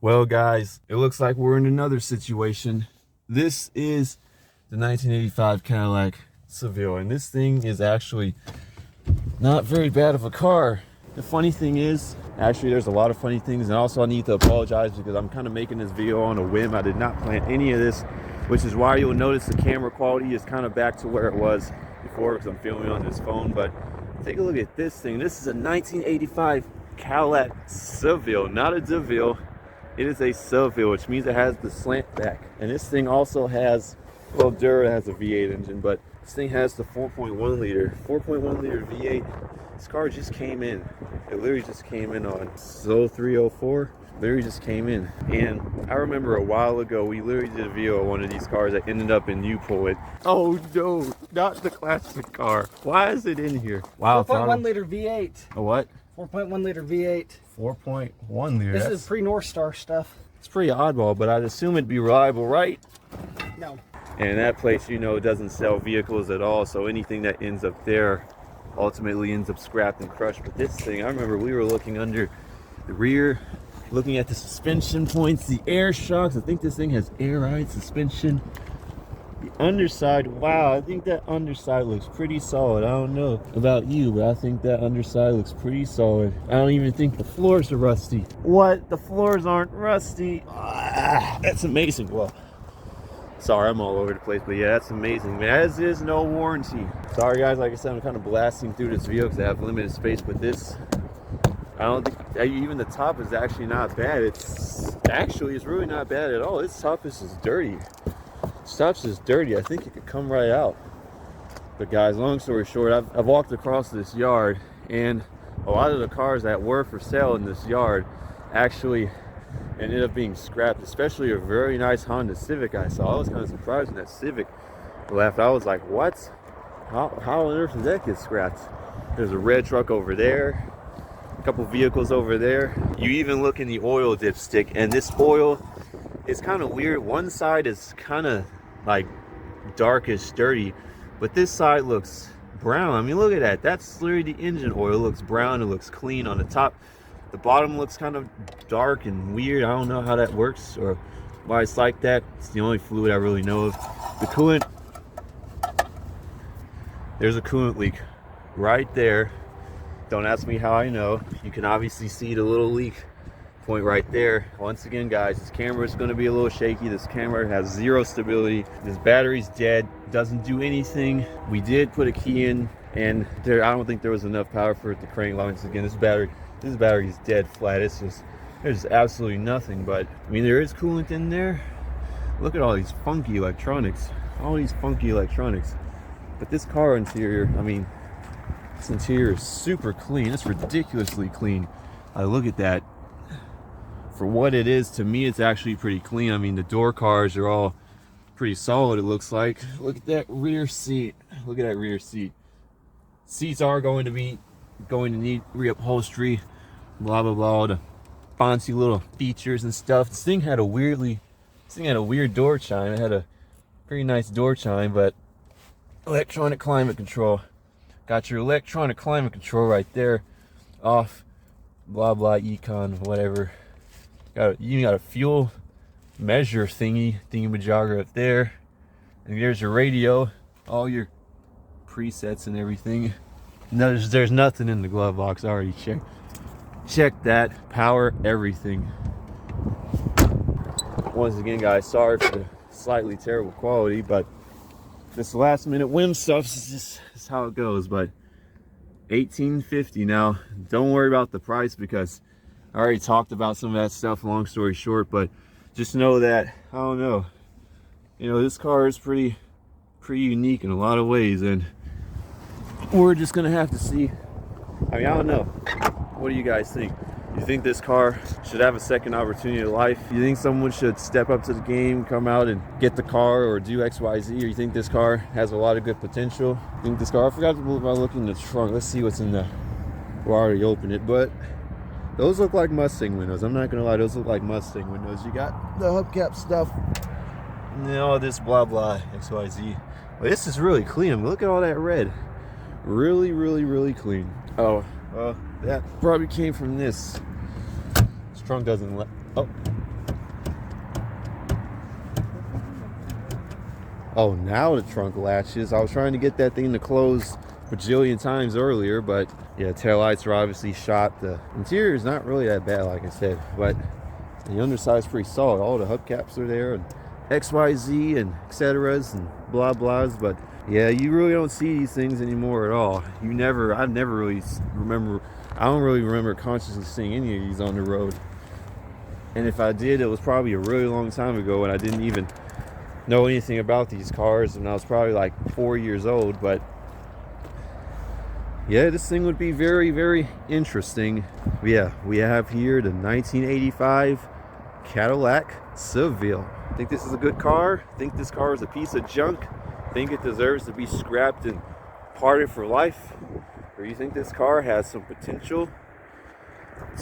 Well, guys, it looks like we're in another situation. This is the 1985 Cadillac SeVille, and this thing is actually not very bad of a car. The funny thing is, actually there's a lot of funny things, and also I need to apologize because I'm kind of making this video on a whim. I did not plan any of this, which is why you'll notice the camera quality is kind of back to where it was before because I'm filming on this phone. But take a look at this thing. This is a 1985 Cadillac SeVille, not a DeVille. It is a SeVille, which means it has the slant back. And this thing also has, well, Dura has a V8 engine, but this thing has the 4.1 liter V8. This car just came in. It literally just came in on 0304. Literally just came in. And I remember a while ago, we literally did a video on one of these cars that ended up in Newport. Oh no, not the classic car. Why is it in here? Wow. 4.1 liter V8. A what? 4.1 liter V8. 4.1 liter. This is pre-North Star stuff. It's pretty oddball, but I'd assume it'd be reliable, right? No. And that place, you know, doesn't sell vehicles at all, so anything that ends up there ultimately ends up scrapped and crushed. But this thing, I remember we were looking under the rear, looking at the suspension points, the air shocks. I think this thing has air ride suspension. The underside, wow, I think that underside looks pretty solid. I don't know about you, but I think that underside looks pretty solid. I don't even think the floors are rusty. What? The floors aren't rusty? Ah, that's amazing. Well, sorry, I'm all over the place, but yeah, that's amazing. As is no warranty. Sorry guys, like I said, I'm kind of blasting through this video because I have limited space, but this, I don't think, even the top is actually not bad. It's really not bad at all. This top is just dirty. This top's just dirty. I think it could come right out. But guys, long story short, I've walked across this yard, and a lot of the cars that were for sale in this yard actually ended up being scrapped, especially a very nice Honda Civic I saw. I was kind of surprised when that Civic left. I was like, what? How on earth did that get scrapped? There's a red truck over there, a couple vehicles over there. You even look in the oil dipstick, and this oil is kind of weird. One side is kind of like darkish, dirty, but this side looks brown. I mean, look at that. That's literally the engine oil. It looks brown. It looks clean on the top. The bottom looks kind of dark and weird. I don't know how that works or why it's like that. It's the only fluid I really know of. The coolant, there's a coolant leak right there. Don't ask me how I know. You can obviously see the little leak point right there. Once again, guys, this camera is going to be a little shaky. This camera has zero stability. This battery's dead, doesn't do anything. We did put a key in, and I don't think there was enough power for it to crank. Once again, this battery is dead flat. It's just, there's absolutely nothing. But I mean, there is coolant in there. Look at all these funky electronics, but this car interior, I mean, this interior is super clean. It's ridiculously clean. Look at that. For what it is, to me, it's actually pretty clean. I mean, the door cars are all pretty solid, it looks like. Look at that rear seat. Look at that rear seat. Seats are going to need reupholstery, blah blah blah, all the fancy little features and stuff. This thing had a weird door chime. It had a pretty nice door chime, but electronic climate control. Got your electronic climate control right there, off, blah blah, econ, whatever. You got a fuel measure thingy-majogger up there, and there's your radio, all your presets and everything. No, there's nothing in the glove box. I already checked that. Power, everything. Once again, guys, sorry for the slightly terrible quality, but this last minute whim stuff is how it goes. But $1850. Now, don't worry about the price because I already talked about some of that stuff, long story short. But just know that, I don't know, you know, this car is pretty unique in a lot of ways, and we're just gonna have to see. I mean, I don't know, what do you guys think? You think this car should have a second opportunity in life? You think someone should step up to the game, come out and get the car or do XYZ? Or you think this car has a lot of good potential? I think this car, I forgot to look in the trunk. Let's see what's in the, we already opened it, but those look like Mustang windows. I'm not gonna lie, those look like Mustang windows. You got the hubcap stuff, and all this blah blah XYZ. But this is really clean. I mean, look at all that red. Really clean. Oh, that probably came from this. This trunk doesn't let. Oh, Oh, now the trunk latches. I was trying to get that thing to close a bajillion times earlier, but yeah, taillights are obviously shot. The interior is not really that bad, like I said, but the underside's pretty solid. All the hubcaps are there, and XYZ and etceteras and blah blahs. But yeah, you really don't see these things anymore at all. I never really remember. I don't really remember consciously seeing any of these on the road. And if I did, it was probably a really long time ago, and I didn't even know anything about these cars, and I was probably like 4 years old. But yeah, this thing would be very, very interesting. Yeah, we have here the 1985 Cadillac SeVille. I think this is a good car. I think this car is a piece of junk. I think it deserves to be scrapped and parted for life. Or you think this car has some potential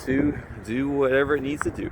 to do whatever it needs to do?